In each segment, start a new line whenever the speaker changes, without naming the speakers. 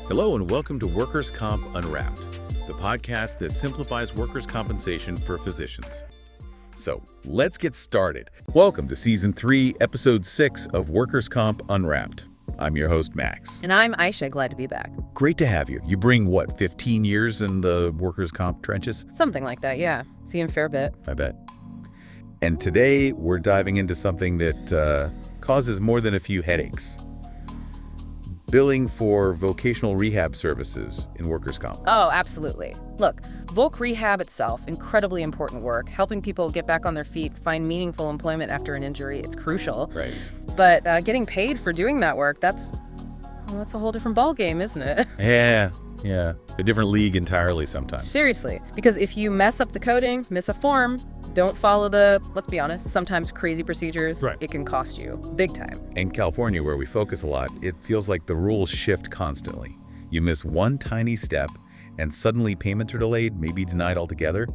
Hello and welcome to Workers' Comp Unwrapped, the podcast that simplifies workers' compensation for physicians. So let's get started. Welcome to Season 3, Episode 6 of Workers' Comp Unwrapped. I'm your host, Max.
And I'm Ayesha, glad to be back.
Great to have you. You bring, 15 years in the workers' comp trenches?
Something like that, yeah. Seeing a fair bit.
I bet. And today we're diving into something that causes more than a few headaches. Billing for vocational rehab services in workers' comp.
Oh, absolutely. Look, Voc Rehab itself, incredibly important work, helping people get back on their feet, find meaningful employment after an injury. It's crucial.
Right.
But getting paid for doing that work, that's a whole different ballgame, isn't it?
Yeah. A different league entirely sometimes.
Seriously. Because if you mess up the coding, miss a form, don't follow the, let's be honest, sometimes crazy procedures,
Right.
It can cost you big time.
In California, where we focus a lot, it feels like the rules shift constantly. You miss one tiny step, and suddenly payments are delayed, maybe denied altogether.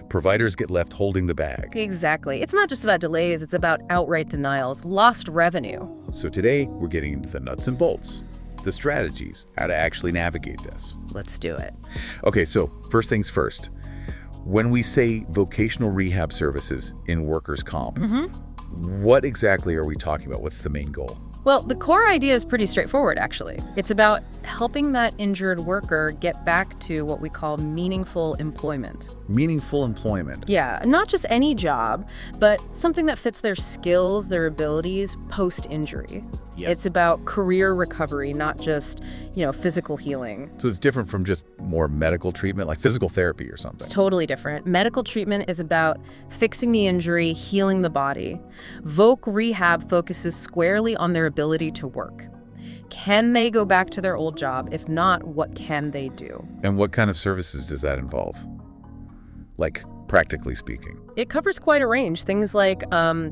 Providers get left holding the bag.
Exactly. It's not just about delays, it's about outright denials, lost revenue.
So today, we're getting into the nuts and bolts, the strategies, how to actually navigate this.
Let's do it.
Okay, so first things first. When we say vocational rehab services in workers' comp, what exactly are we talking about? What's the main goal?
Well, the core idea is pretty straightforward, actually. It's about helping that injured worker get back to what we call meaningful employment.
Meaningful employment.
Yeah, not just any job, but something that fits their skills, their abilities post-injury.
Yep.
It's about career recovery, not just, physical healing.
So it's different from just more medical treatment, like physical therapy or something.
It's totally different. Medical treatment is about fixing the injury, healing the body. Voc Rehab focuses squarely on their ability to work. Can they go back to their old job? If not, what can they do?
And what kind of services does that involve? Like, practically speaking.
It covers quite a range. Things like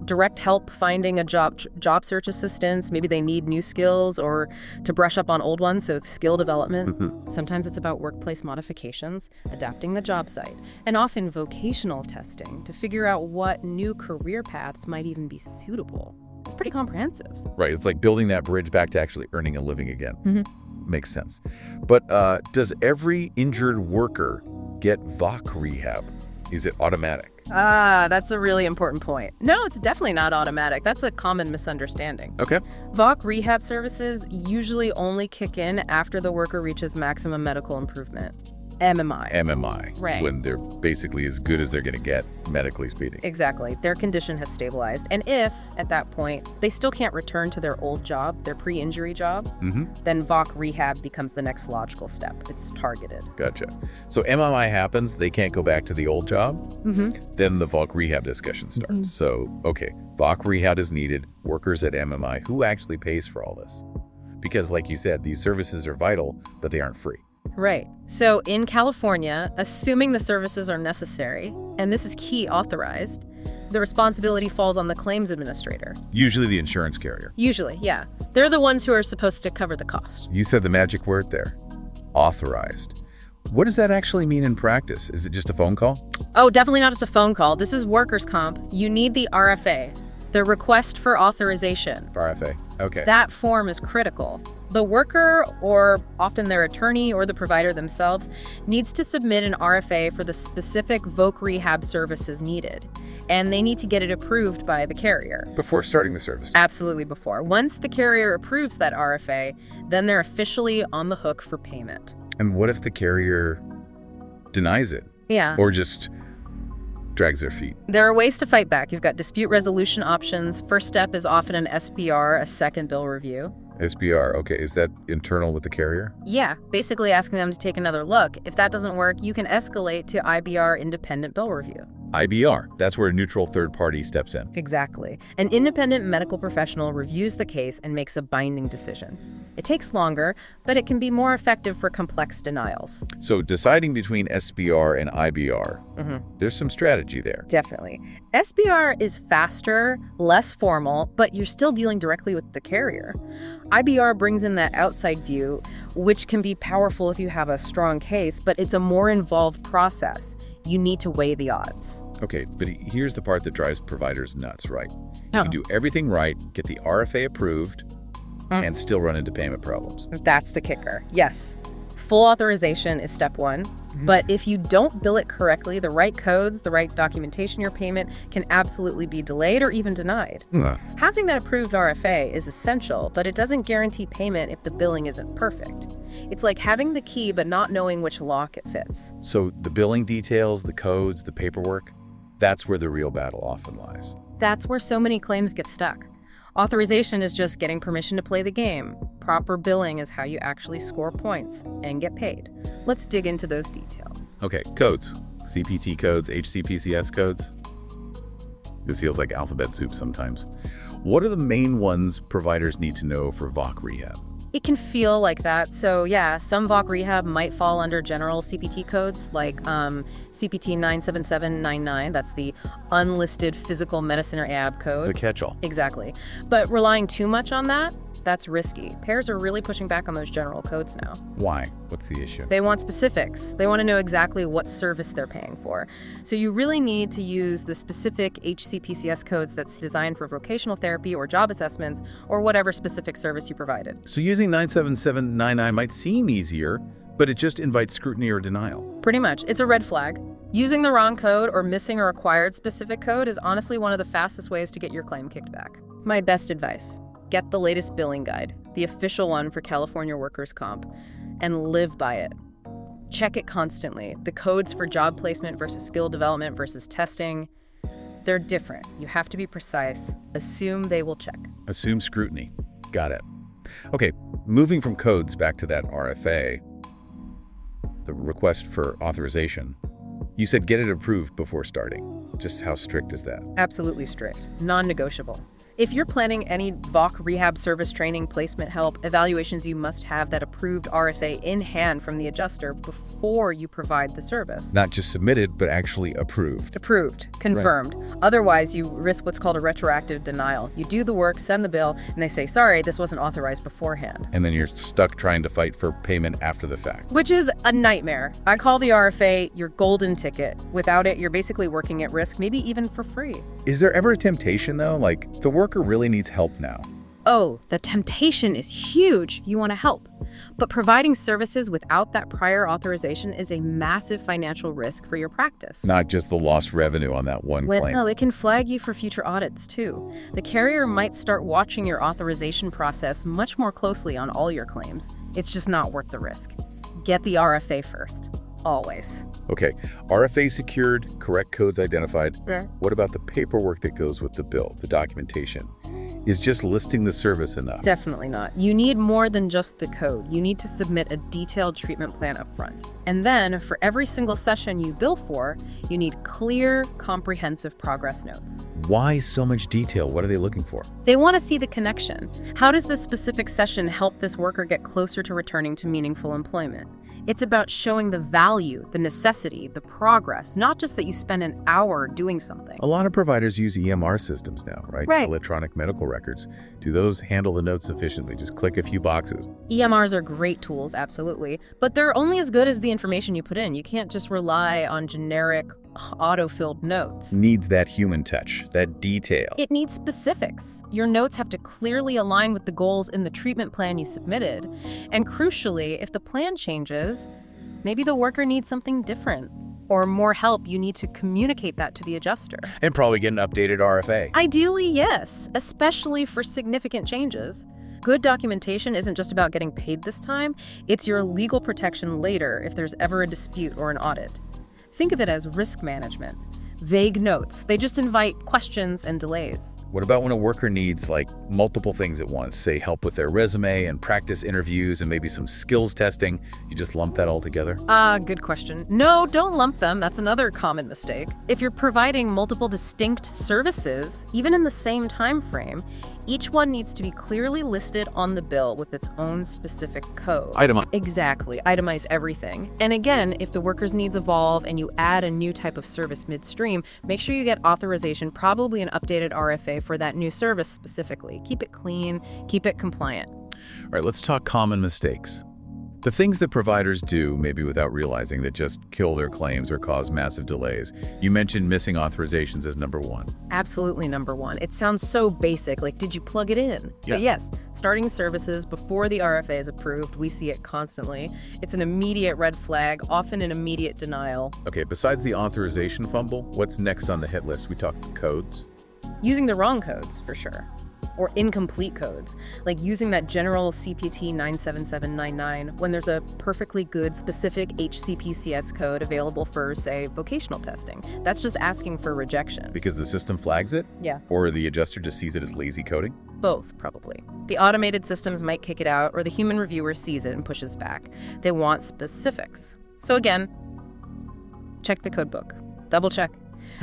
direct help finding a job search assistance. Maybe they need new skills or to brush up on old ones, so skill development. Sometimes it's about workplace modifications, adapting the job site, and often vocational testing to figure out what new career paths might even be suitable. It's pretty comprehensive.
Right, it's like building that bridge back to actually earning a living again. Makes sense. But does every injured worker get Voc Rehab? Is it automatic?
That's a really important point. No, it's definitely not automatic. That's a common misunderstanding.
Okay.
Voc Rehab services usually only kick in after the worker reaches maximum medical improvement. MMI. Right.
When they're basically as good as they're going to get, medically speaking.
Exactly. Their condition has stabilized. And if, at that point, they still can't return to their old job, their pre-injury job, then Voc Rehab becomes the next logical step. It's targeted.
Gotcha. So MMI happens, they can't go back to the old job, then the Voc Rehab discussion starts. So, okay, Voc Rehab is needed, workers at MMI. Who actually pays for all this? Because like you said, these services are vital, but they aren't free.
Right. So in California, assuming the services are necessary, and this is key authorized, the responsibility falls on the claims administrator.
Usually the insurance carrier.
Usually, yeah. They're the ones who are supposed to cover the cost.
You said the magic word there, authorized. What does that actually mean in practice? Is it just a phone call?
Oh, definitely not just a phone call. This is workers' comp. You need the RFA, the request for authorization.
RFA, okay.
That form is critical. The worker, or often their attorney or the provider themselves, needs to submit an RFA for the specific Voc Rehab services needed. And they need to get it approved by the carrier.
Before starting the service?
Absolutely before. Once the carrier approves that RFA, then they're officially on the hook for payment.
And what if the carrier denies it?
Yeah.
Or just drags their feet?
There are ways to fight back. You've got dispute resolution options. First step is often an SPR, a second bill review.
SPR, okay. Is that internal with the carrier?
Yeah, basically asking them to take another look. If that doesn't work, you can escalate to IBR, independent bill review.
IBR, that's where a neutral third party steps in.
Exactly. An independent medical professional reviews the case and makes a binding decision. It takes longer, but it can be more effective for complex denials.
So deciding between SPR and IBR, there's some strategy there.
Definitely. SPR is faster, less formal, but you're still dealing directly with the carrier. IBR brings in that outside view, which can be powerful if you have a strong case, but it's a more involved process. You need to weigh the odds.
Okay, but here's the part that drives providers nuts, right? You can do everything right, get the RFA approved, and still run into payment problems.
That's the kicker. Yes. Full authorization is step one. But if you don't bill it correctly, the right codes, the right documentation, your payment can absolutely be delayed or even denied. Having that approved RFA is essential, but it doesn't guarantee payment if the billing isn't perfect. It's like having the key but not knowing which lock it fits.
So the billing details, the codes, the paperwork, that's where the real battle often lies.
That's where so many claims get stuck. Authorization is just getting permission to play the game. Proper billing is how you actually score points and get paid. Let's dig into those details.
Okay, codes. CPT codes, HCPCS codes. This feels like alphabet soup sometimes. What are the main ones providers need to know for VOC Rehab?
It can feel like that. So yeah, some VOC Rehab might fall under general CPT codes like CPT 97799. That's the unlisted physical medicine or AB code.
The catch-all.
Exactly. But relying too much on that, that's risky. Payers are really pushing back on those general codes now.
Why? What's the issue?
They want specifics. They want to know exactly what service they're paying for. So you really need to use the specific HCPCS codes that's designed for vocational therapy or job assessments or whatever specific service you provided.
So using 97799 might seem easier, but it just invites scrutiny or denial.
Pretty much. It's a red flag. Using the wrong code or missing a required specific code is honestly one of the fastest ways to get your claim kicked back. My best advice: get the latest billing guide, the official one for California workers' comp, and live by it. Check it constantly. The codes for job placement versus skill development versus testing, they're different. You have to be precise. Assume they will check.
Assume scrutiny. Got it. Okay, moving from codes back to that RFA, the request for authorization. You said get it approved before starting. Just how strict is that?
Absolutely strict. Non-negotiable. If you're planning any VOC Rehab service training, placement help, evaluations, you must have that approved RFA in hand from the adjuster before you provide the service.
Not just submitted, but actually approved.
Approved. Confirmed. Right. Otherwise, you risk what's called a retroactive denial. You do the work, send the bill, and they say, sorry, this wasn't authorized beforehand.
And then you're stuck trying to fight for payment after the fact.
Which is a nightmare. I call the RFA your golden ticket. Without it, you're basically working at risk, maybe even for free.
Is there ever a temptation, though? Like, the worker really needs help now.
Oh, the temptation is huge. You want to help. But providing services without that prior authorization is a massive financial risk for your practice.
Not just the lost revenue on that one claim.
No, it can flag you for future audits, too. The carrier might start watching your authorization process much more closely on all your claims. It's just not worth the risk. Get the RFA first. Always.
Okay, RFA secured, correct codes identified.
Yeah.
What about the paperwork that goes with the bill, the documentation? Is just listing the service enough?
Definitely not. You need more than just the code. You need to submit a detailed treatment plan up front. And then, for every single session you bill for, you need clear, comprehensive progress notes.
Why so much detail? What are they looking for?
They want to see the connection. How does this specific session help this worker get closer to returning to meaningful employment? It's about showing the value, the necessity, the progress, not just that you spend an hour doing something.
A lot of providers use EMR systems now, right?
Right.
Electronic medical records. Do those handle the notes sufficiently? Just click a few boxes.
EMRs are great tools, absolutely, but they're only as good as the information you put in. You can't just rely on generic, auto-filled notes.
Needs that human touch, that detail.
It needs specifics. Your notes have to clearly align with the goals in the treatment plan you submitted. And crucially, if the plan changes, maybe the worker needs something different or more help, you need to communicate that to the adjuster.
And probably get an updated RFA.
Ideally, yes, especially for significant changes. Good documentation isn't just about getting paid this time, it's your legal protection later if there's ever a dispute or an audit. Think of it as risk management. Vague notes, they just invite questions and delays.
What about when a worker needs like multiple things at once, say help with their resume and practice interviews and maybe some skills testing? You just lump that all together?
Good question. No, don't lump them. That's another common mistake. If you're providing multiple distinct services, even in the same time frame, each one needs to be clearly listed on the bill with its own specific code.
Itemize.
Exactly. Itemize everything. And again, if the worker's needs evolve and you add a new type of service midstream, make sure you get authorization, probably an updated RFA for that new service specifically. Keep it clean, keep it compliant.
All right, let's talk common mistakes. The things that providers do, maybe without realizing, that just kill their claims or cause massive delays. You mentioned missing authorizations as number one.
Absolutely number one. It sounds so basic, like did you plug it in?
Yeah.
But yes, starting services before the RFA is approved, we see it constantly. It's an immediate red flag, often an immediate denial.
Okay, besides the authorization fumble, what's next on the hit list? We talked codes.
Using the wrong codes, for sure. Or incomplete codes, like using that general CPT 97799 when there's a perfectly good specific HCPCS code available for, say, vocational testing. That's just asking for rejection.
Because the system flags it?
Yeah.
Or the adjuster just sees it as lazy coding?
Both, probably. The automated systems might kick it out, or the human reviewer sees it and pushes back. They want specifics. So again, check the code book. Double check.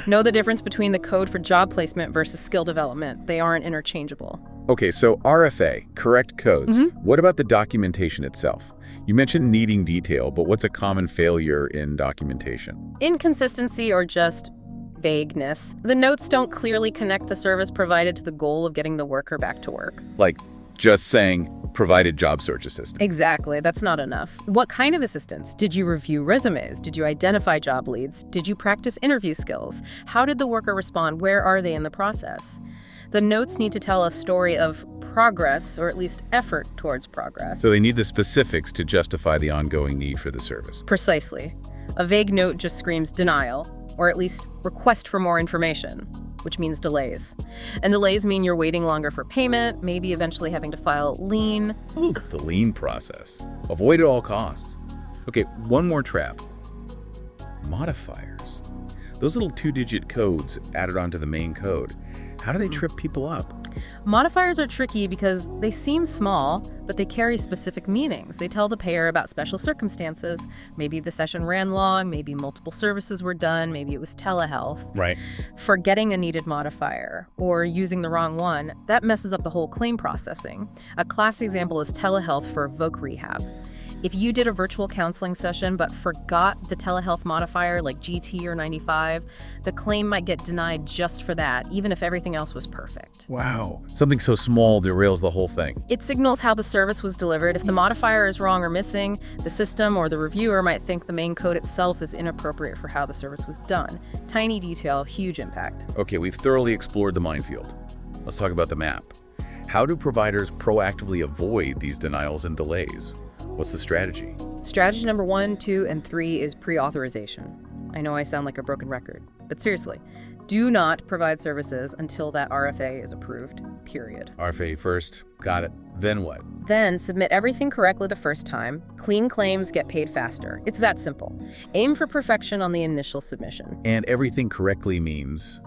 Know the difference between the code for job placement versus skill development. They aren't interchangeable.
Okay, so RFA, correct codes. What about the documentation itself? You mentioned needing detail, but what's a common failure in documentation?
Inconsistency or just vagueness. The notes don't clearly connect the service provided to the goal of getting the worker back to work.
Like just saying, provided job search assistant.
Exactly, that's not enough. What kind of assistance? Did you review resumes? Did you identify job leads? Did you practice interview skills? How did the worker respond? Where are they in the process? The notes need to tell a story of progress, or at least effort towards progress.
So they need the specifics to justify the ongoing need for the service.
Precisely. A vague note just screams denial, or at least request for more information, which means delays. And delays mean you're waiting longer for payment, maybe eventually having to file lien.
Ooh, the lien process. Avoid at all costs. Okay, one more trap. Modifiers. Those little 2-digit codes added onto the main code. How do they trip people up?
Modifiers are tricky because they seem small, but they carry specific meanings. They tell the payer about special circumstances. Maybe the session ran long, maybe multiple services were done, maybe it was telehealth.
Right.
Forgetting a needed modifier or using the wrong one, that messes up the whole claim processing. A classic example is telehealth for Voc Rehab. If you did a virtual counseling session but forgot the telehealth modifier like GT or 95, the claim might get denied just for that, even if everything else was perfect.
Wow. Something so small derails the whole thing.
It signals how the service was delivered. If the modifier is wrong or missing, the system or the reviewer might think the main code itself is inappropriate for how the service was done. Tiny detail, huge impact.
Okay, we've thoroughly explored the minefield. Let's talk about the map. How do providers proactively avoid these denials and delays? What's the strategy?
Strategy number 1, 2, and 3 is pre-authorization. I know I sound like a broken record, but seriously, do not provide services until that RFA is approved, period.
RFA first, got it. Then what?
Then submit everything correctly the first time. Clean claims get paid faster. It's that simple. Aim for perfection on the initial submission.
And everything correctly means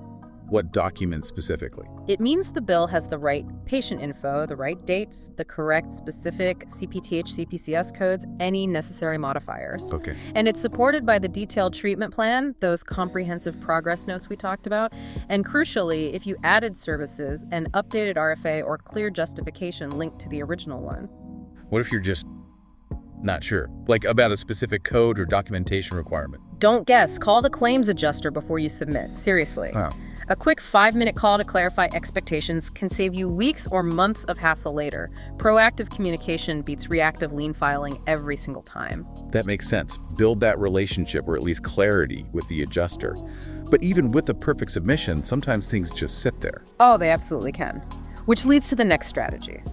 what documents specifically?
It means the bill has the right patient info, the right dates, the correct specific CPTH, CPCS codes, any necessary modifiers.
Okay.
And it's supported by the detailed treatment plan, those comprehensive progress notes we talked about. And crucially, if you added services, an updated RFA or clear justification linked to the original one.
What if you're just not sure, like about a specific code or documentation requirement?
Don't guess. Call the claims adjuster before you submit. Seriously.
Wow.
A quick 5-minute call to clarify expectations can save you weeks or months of hassle later. Proactive communication beats reactive lien filing every single time.
That makes sense. Build that relationship or at least clarity with the adjuster. But even with a perfect submission, sometimes things just sit there.
Oh, they absolutely can. Which leads to the next strategy.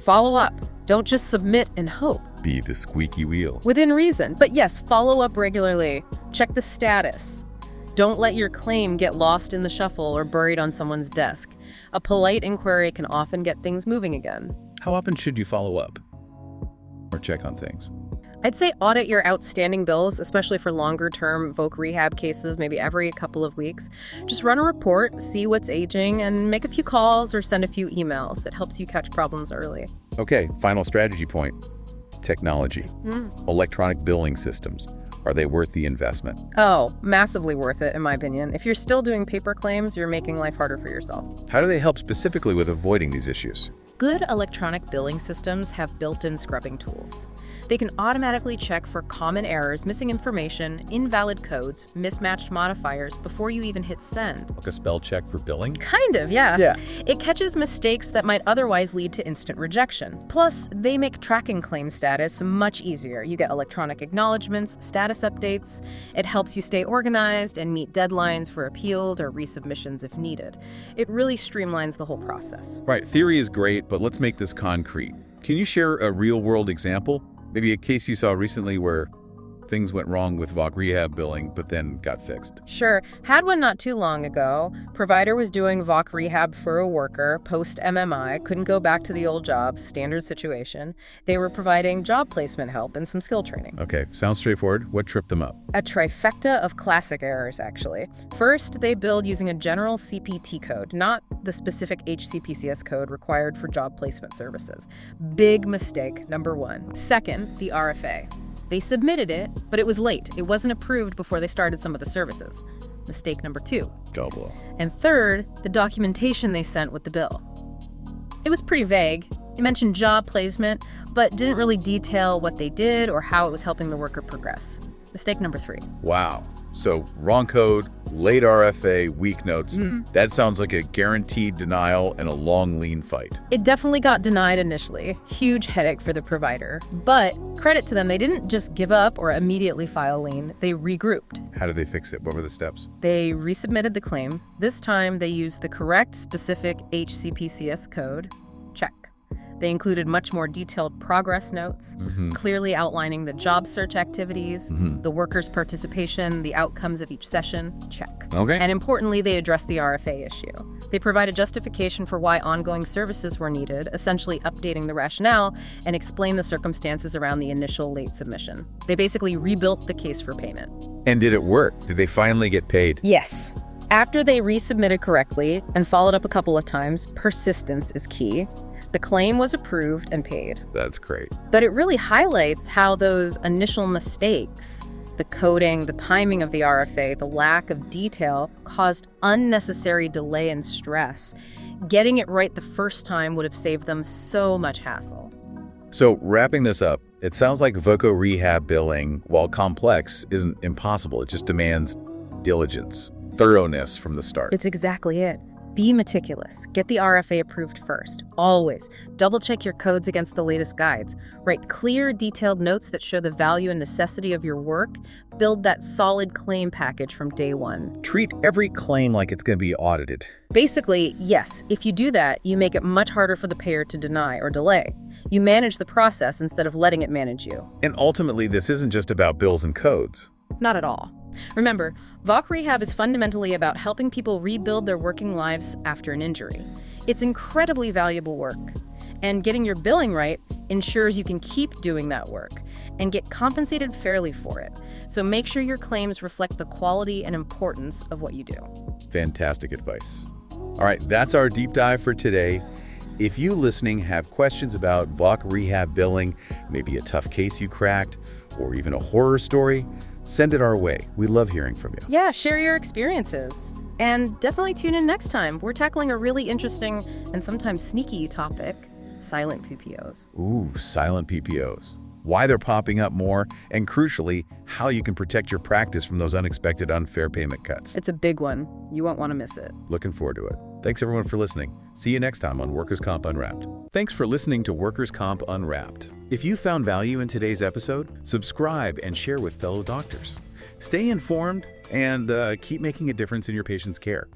Follow up. Don't just submit and hope.
Be the squeaky wheel.
Within reason. But yes, follow up regularly. Check the status. Don't let your claim get lost in the shuffle or buried on someone's desk. A polite inquiry can often get things moving again.
How often should you follow up or check on things?
I'd say audit your outstanding bills, especially for longer-term Voc Rehab cases, maybe every couple of weeks. Just run a report, see what's aging, and make a few calls or send a few emails. It helps you catch problems early.
Okay, final strategy point. Technology. Electronic billing systems. Are they worth the investment?
Oh, massively worth it, in my opinion. If you're still doing paper claims, you're making life harder for yourself.
How do they help specifically with avoiding these issues?
Good electronic billing systems have built-in scrubbing tools. They can automatically check for common errors, missing information, invalid codes, mismatched modifiers before you even hit send.
Like a spell check for billing?
Kind of, yeah.
Yeah.
It catches mistakes that might otherwise lead to instant rejection. Plus, they make tracking claim status much easier. You get electronic acknowledgments, status updates. It helps you stay organized and meet deadlines for appeals or resubmissions if needed. It really streamlines the whole process.
Right, theory is great, but let's make this concrete. Can you share a real-world example? Maybe a case you saw recently where things went wrong with Voc Rehab billing, but then got fixed.
Sure. Had one not too long ago. Provider was doing Voc Rehab for a worker, post-MMI, couldn't go back to the old job, standard situation. They were providing job placement help and some skill training.
Okay, sounds straightforward. What tripped them up?
A trifecta of classic errors, actually. First, they billed using a general CPT code, not the specific HCPCS code required for job placement services. Big mistake, number one. Second, the RFA. They submitted it, but it was late. It wasn't approved before they started some of the services. Mistake number two.
Gobble.
And third, the documentation they sent with the bill. It was pretty vague. It mentioned job placement, but didn't really detail what they did or how it was helping the worker progress. Mistake number three.
Wow. So wrong code, late RFA, weak notes. That sounds like a guaranteed denial and a long lien fight.
It definitely got denied initially. Huge headache for the provider. But credit to them, they didn't just give up or immediately file lien. They regrouped.
How did they fix it? What were the steps?
They resubmitted the claim. This time, they used the correct specific HCPCS code. Check. They included much more detailed progress notes, clearly outlining the job search activities, the worker's participation, the outcomes of each session. Check.
Okay.
And importantly, they addressed the RFA issue. They provided justification for why ongoing services were needed, essentially updating the rationale, and explained the circumstances around the initial late submission. They basically rebuilt the case for payment.
And did it work? Did they finally get paid?
Yes. After they resubmitted correctly and followed up a couple of times, persistence is key. The claim was approved and paid.
That's great.
But it really highlights how those initial mistakes, the coding, the timing of the RFA, the lack of detail, caused unnecessary delay and stress. Getting it right the first time would have saved them so much hassle.
So wrapping this up, it sounds like Voco Rehab billing, while complex, isn't impossible. It just demands diligence, thoroughness from the start.
It's exactly it. Be meticulous. Get the RFA approved first. Always. Double-check your codes against the latest guides. Write clear, detailed notes that show the value and necessity of your work. Build that solid claim package from day one.
Treat every claim like it's going to be audited.
Basically, yes, if you do that, you make it much harder for the payer to deny or delay. You manage the process instead of letting it manage you.
And ultimately, this isn't just about bills and codes.
Not at all. Remember, Voc Rehab is fundamentally about helping people rebuild their working lives after an injury. It's incredibly valuable work, and getting your billing right ensures you can keep doing that work and get compensated fairly for it. So make sure your claims reflect the quality and importance of what you do.
Fantastic advice. All right, that's our deep dive for today. If you listening have questions about Voc Rehab billing, maybe a tough case you cracked, or even a horror story, send it our way. We love hearing from you.
Yeah, share your experiences. And definitely tune in next time. We're tackling a really interesting and sometimes sneaky topic, silent PPOs.
Ooh, silent PPOs. Why they're popping up more, and crucially, how you can protect your practice from those unexpected unfair payment cuts.
It's a big one. You won't want to miss it.
Looking forward to it. Thanks everyone for listening. See you next time on Workers' Comp Unwrapped. Thanks for listening to Workers' Comp Unwrapped. If you found value in today's episode, subscribe and share with fellow doctors. Stay informed and keep making a difference in your patient's care.